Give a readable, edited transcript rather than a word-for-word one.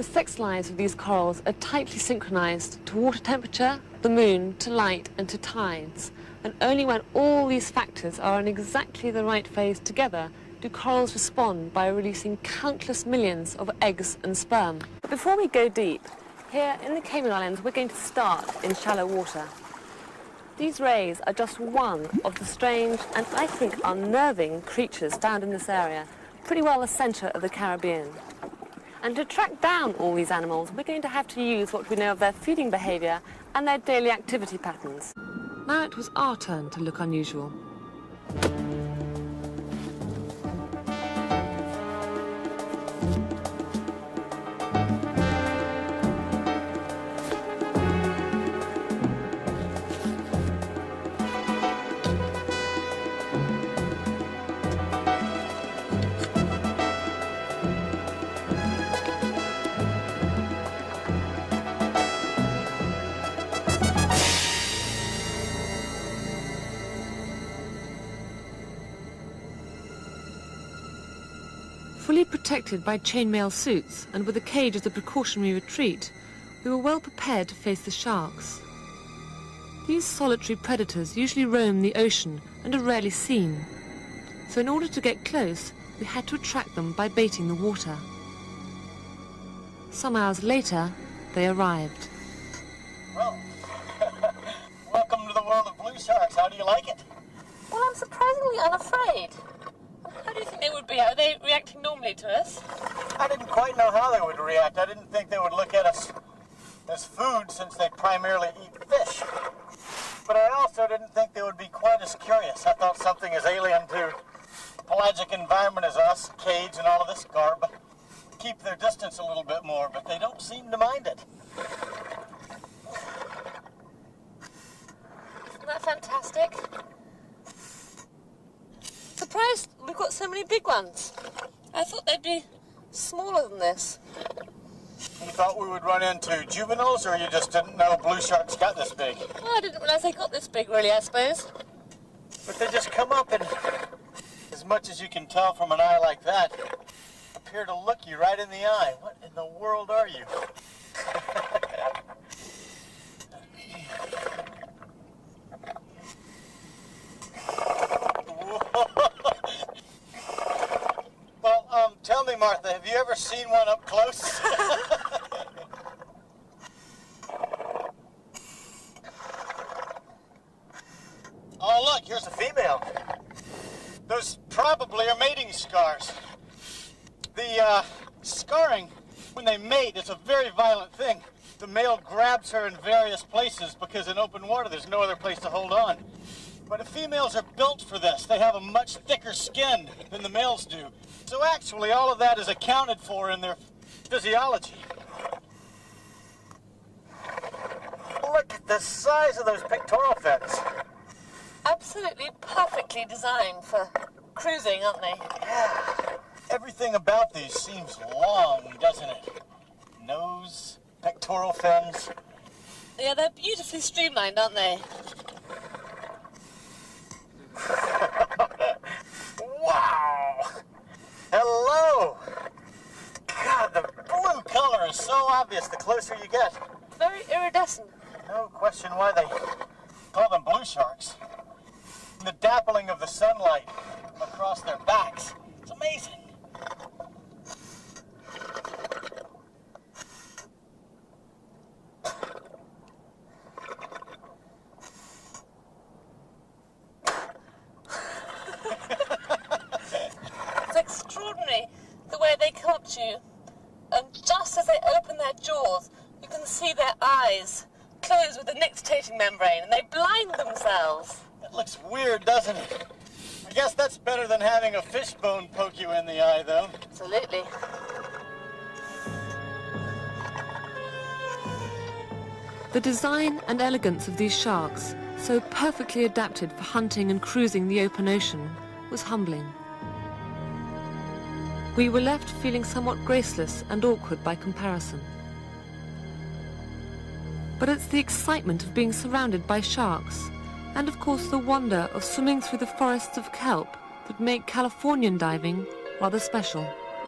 The sex lives of these corals are tightly synchronized to water temperature, the moon, to light and to tides. And only when all these factors are in exactly the right phase together do corals respond by releasing countless millions of eggs and sperm. But before we go deep, here in the Cayman Islands we're going to start in shallow water. These rays are just one of the strange and I think unnerving creatures found in this area, pretty well the centre of the Caribbean. And to track down all these animals, we're going to have to use what we know of their feeding behaviour and their daily activity patterns. Now it was our turn to look unusual. Fully protected by chainmail suits and with a cage as a precautionary retreat, we were well prepared to face the sharks. These solitary predators usually roam the ocean and are rarely seen. So in order to get close, we had to attract them by baiting the water. Some hours later, they arrived. Well, welcome to the world of blue sharks. How do you like it? Well, I'm surprisingly unafraid. How do you think they would be? Are they reacting normally to us? I didn't quite know how they would react. I didn't think they would look at us as food since they primarily eat fish. But I also didn't think they would be quite as curious. I thought something as alien to the pelagic environment as us, cage and all of this garb, keep their distance a little bit more, but they don't seem to mind it. Isn't that fantastic? Surprised we've got so many big ones. I thought they'd be smaller than this. You thought we would run into juveniles, or you just didn't know blue sharks got this big? Oh, I didn't realise they got this big, really, I suppose. But they just come up and, as much as you can tell from an eye like that, appear to look you right in the eye. What in the world are you? Well, tell me, Martha, have you ever seen one up close? Oh, look, here's a female. Those probably are mating scars. The scarring, when they mate, is a very violent thing. The male grabs her in various places because in open water there's no other place to hold on. But the females are built for this. They have a much thicker skin than the males do. So actually all of that is accounted for in their physiology. Look at the size of those pectoral fins. Absolutely perfectly designed for cruising, aren't they? Yeah. Everything about these seems long, doesn't it? Nose, pectoral fins. Yeah, they're beautifully streamlined, aren't they? Wow! Hello! God, the blue color is so obvious the closer you get. Very iridescent. No question why they call them blue sharks. And the dappling of the sunlight across their backs. It's amazing. It's extraordinary the way they come up to you, and just as they open their jaws, you can see their eyes close with the nictitating membrane, and they blind themselves. It looks weird, doesn't it? I guess that's better than having a fish bone poke you in the eye, though. Absolutely. The design and elegance of these sharks, so perfectly adapted for hunting and cruising the open ocean, was humbling. We were left feeling somewhat graceless and awkward by comparison. But it's the excitement of being surrounded by sharks, and of course the wonder of swimming through the forests of kelp, that make Californian diving rather special.